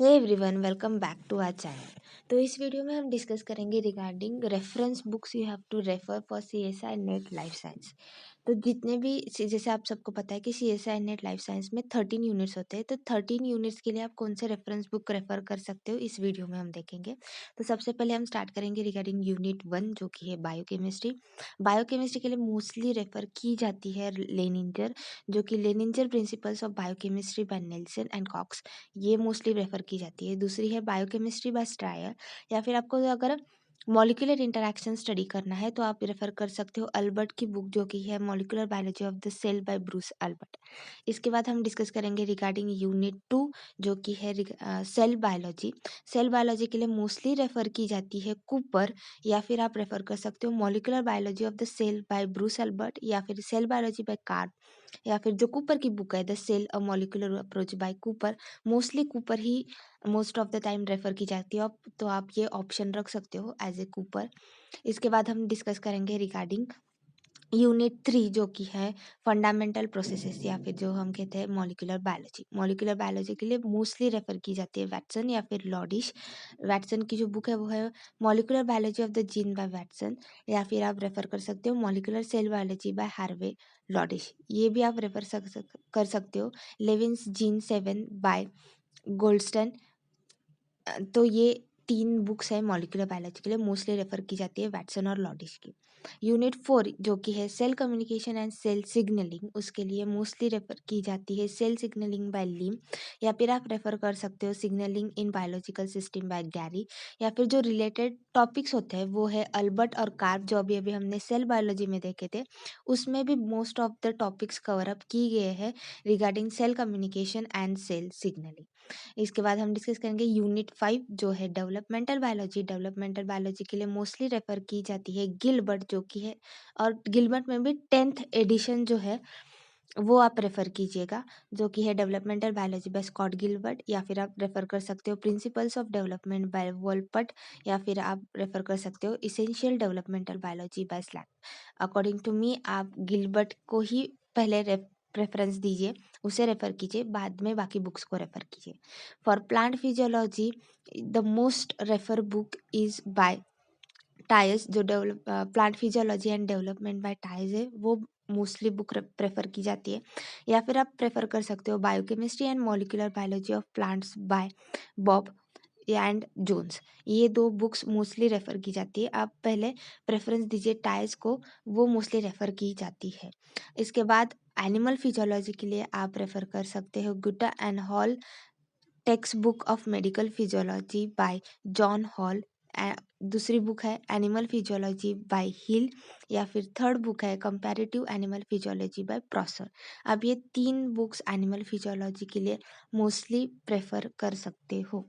Hey everyone, welcome back to our channel. तो इस video में हम डिस्कस करेंगे regarding reference books you have to refer for CSI NET life science. तो जितने भी जैसे आप सबको पता है कि सीएसआई नेट लाइफ साइंस में 13 यूनिट्स होते हैं, तो 13 यूनिट्स के लिए आप कौन से रेफरेंस बुक रेफर कर सकते हो इस वीडियो में हम देखेंगे। तो सबसे पहले हम स्टार्ट करेंगे रिगार्डिंग यूनिट 1 जो कि है बायोकेमिस्ट्री। बायोकेमिस्ट्री के लिए मोस्टली रेफर की जाती है लेनिंजर, जो कि Lehninger principles of biochemistry by Nelson and Cox, ये मोस्टली रेफर की जाती है। दूसरी है बायोकेमिस्ट्री बाय स्ट्रायर, या फिर आपको अगर मॉलिक्यूलर इंटरैक्शन स्टडी करना है तो आप रेफर कर सकते हो अल्बर्ट की बुक जो कि है molecular biology of the cell by Bruce Albert. इसके बाद हम डिस्कस करेंगे रिगार्डिंग यूनिट 2 जो कि है सेल बायोलॉजी। सेल बायोलॉजी के लिए मोस्टली रेफर की जाती है कूपर, या फिर आप रेफर कर सकते हो molecular biology of the cell by Bruce Albert, या फिर सेल बायोलॉजी बाय कार्प, या फिर जो कूपर की बुक है the cell a molecular approach by Cooper. Mostly Cooper ही most of the time refer की जाती है, तो आप ये ऑप्शन रख सकते हो एज ए कूपर। इसके बाद हम डिस्कस करेंगे रिगार्डिंग यूनिट 3 जो कि है फंडामेंटल प्रोसेसेस, या फिर जो हम कहते हैं मॉलिक्यूलर बायोलॉजी। मॉलिक्यूलर बायोलॉजी के लिए मोस्टली रेफर की जाती है वैटसन या फिर लॉडिश। वैटसन की जो बुक है वो है molecular biology of the gene by Watson, या फिर आप रेफर कर सकते हो molecular cell biology by Harvey Lodish, ये भी आप रेफर कर सकते हो लेविन्स जीन 7 बाय गोल्डस्टन। तो ये 3 बुक्स है मॉलिक्यूलर बायोलॉजी के लिए मोस्टली रेफर की जाती है वैटसन और लॉडिश की। यूनिट 4 जो कि है cell communication and cell signalling, उसके लिए मोस्टली रेफर की जाती है सेल सिग्नलिंग बाय लिम, या फिर आप रेफर कर सकते हो signalling in biological system by Gary, या फिर जो रिलेटेड टॉपिक्स होते हैं वो है अल्बर्ट और कार्प, जो अभी अभी हमने सेल बायोलॉजी में देखे थे। उसमें भी most of the topics cover up की गए हैं regarding cell communication and cell signalling. इसके बाद हम डिस्कस करेंगे यूनिट 5 जो है डेवलपमेंटल बायोलॉजी। डेवलपमेंटल बायोलॉजी के लिए मोस्टली रेफर की जाती है गिलबर्ट जो कि है, और गिलबर्ट में भी 10th एडिशन जो है वो आप रेफर कीजिएगा, जो कि है developmental biology by Scott Gilbert, या फिर आप रेफर कर सकते हो principles of development by Wolpert, या फिर आप रेफर कर सकते हो essential developmental biology by Slack. According to me आप गिलबर्ट को ही पहले प्रेफरेंस दीजिए, उसे रेफर कीजिए, बाद में बाकी बुक्स को रेफर कीजिए। For plant physiology the most refer book is by Taiz, जो develop plant physiology and development by Taiz है वो मोस्टली बुक प्रेफर की जाती है। या फिर आप प्रेफर कर सकते हो biochemistry and molecular biology of plants by Bob and Jones, ये 2 बुक्स मोस्टली रेफर की जाती है। आप पहले प्रेफरेंस दीजिए टाइल्स को, वो मोस्टली रेफर की जाती है। इसके बाद एनिमल फिजियोलॉजी के लिए आप रेफर कर सकते हो Guyton and Hall text book of medical physiology by John Hall. दूसरी बुक है एनिमल फिजियोलॉजी बाय हिल, या फिर थर्ड बुक है comparative animal physiology by Prosser. अब ये 3 बुक्स एनिमल फिजियोलॉजी के लिए मोस्टली प्रेफर कर सकते हो।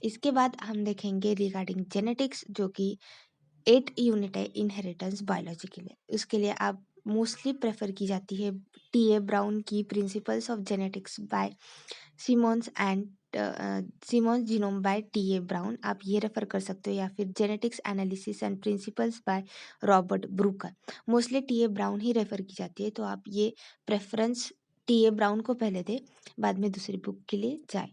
इसके बाद हम देखेंगे रिगार्डिंग जेनेटिक्स जो कि 8 यूनिट है इनहेरिटेंस बायोलॉजी के लिए। उसके लिए आप मोस्टली प्रेफर की जाती है टी ए ब्राउन की principles of genetics by Simmons and Simmons genome by T A Brown, आप ये रेफर कर सकते हो, या फिर genetics analysis and principles by Robert Brooker. Mostly T A Brown ही रेफर की जाती है, तो आप ये प्रेफरेंस टी ए ब्राउन को पहले दे, बाद में दूसरी बुक के लिए जाए।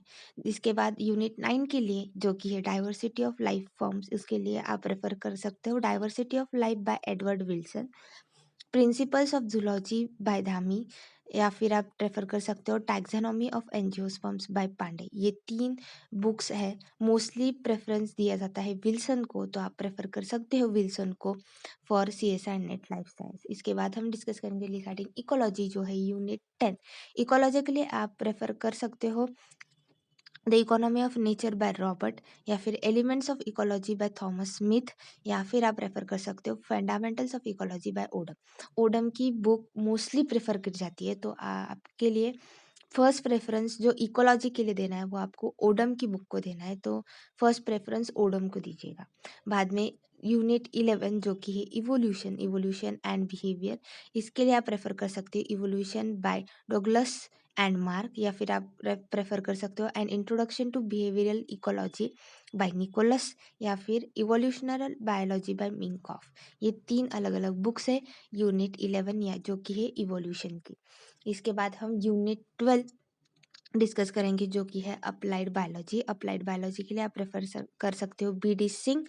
इसके बाद यूनिट 9 के लिए जो कि है डाइवर्सिटी ऑफ लाइफ फॉर्म्स, उसके लिए आप रेफर कर सकते हो diversity of life by Edward Wilson, principles of zoology by Dhami, या फिर आप रेफर कर सकते हो taxonomy of angiosperms by Pandey. ये 3 बुक्स है मोस्टली प्रेफरेंस दिया जाता है विल्सन को, तो आप प्रेफर कर सकते हो विल्सन को for C S and NET life science. इसके बाद हम डिस्कस करेंगे रिगार्डिंग इकोलॉजी जो है यूनिट 10। इकोलॉजी के लिए आप प्रेफर कर सकते हो the economy of nature by Robert, या फिर elements of ecology by Thomas Smith, या फिर आप रेफर कर सकते हो fundamentals of ecology by Odum. Odum की बुक मोस्टली प्रेफर की जाती है, तो आपके लिए फर्स्ट प्रेफरेंस जो इकोलॉजी के लिए देना है वो आपको ओडम की बुक को देना है, तो फर्स्ट प्रेफरेंस ओडम को दीजिएगा। बाद में यूनिट 11 जो कि है इवोल्यूशन, इवोल्यूशन एंड बिहेवियर, इसके लिए आप रेफर कर सकते हो evolution by Douglas and Mark, या फिर आप प्रेफर कर सकते हो an introduction to behavioural ecology by Nicholas, या फिर इवोल्यूशनल बायोलॉजी बाय मिंकॉफ। ये 3 अलग अलग बुक्स है यूनिट 11 या जो कि है इवोल्यूशन की। इसके बाद हम यूनिट 12 डिस्कस करेंगे जो कि है अप्लाइड बायोलॉजी। अप्लाइड बायोलॉजी के लिए आप रेफर कर सकते हो B D Singh,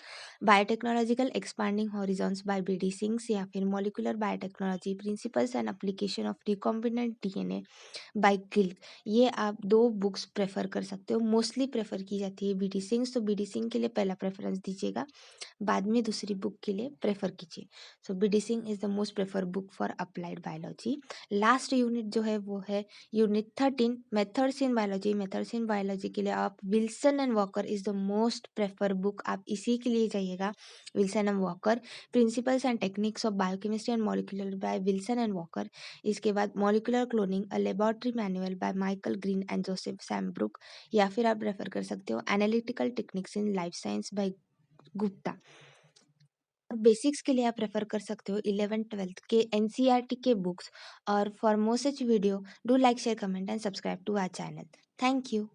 biotechnological expanding horizons by B D Singh, या फिर molecular biotechnology principles and application of recombinant DNA by Gill. ये आप 2 बुक्स प्रेफर कर सकते हो। मोस्टली प्रेफर की जाती है बी डी सिंह, तो बी डी सिंह के लिए पहला प्रेफरेंस दीजिएगा, बाद में दूसरी बुक के लिए प्रेफर कीजिए। So B D Singh is the most prefer book for applied biology. Last unit जो है वो है unit 13 methods in biology. Methods in biology के लिए आप Wilson and Walker is the most prefer book, आप इसी के लिए जाइएगा, Wilson and Walker. Principles and techniques of biochemistry and molecular by Wilson and Walker. इसके बाद molecular cloning a laboratory manual by Michael green and Joseph सैमब्रुक, या फिर आप रेफर कर सकते हो analytical techniques in life science by Gupta. Basics के लिए आप रेफर कर सकते हो 11th-12th के एनसीईआरटी के बुक्स। और for more such video do like share comment and subscribe to our channel. Thank you.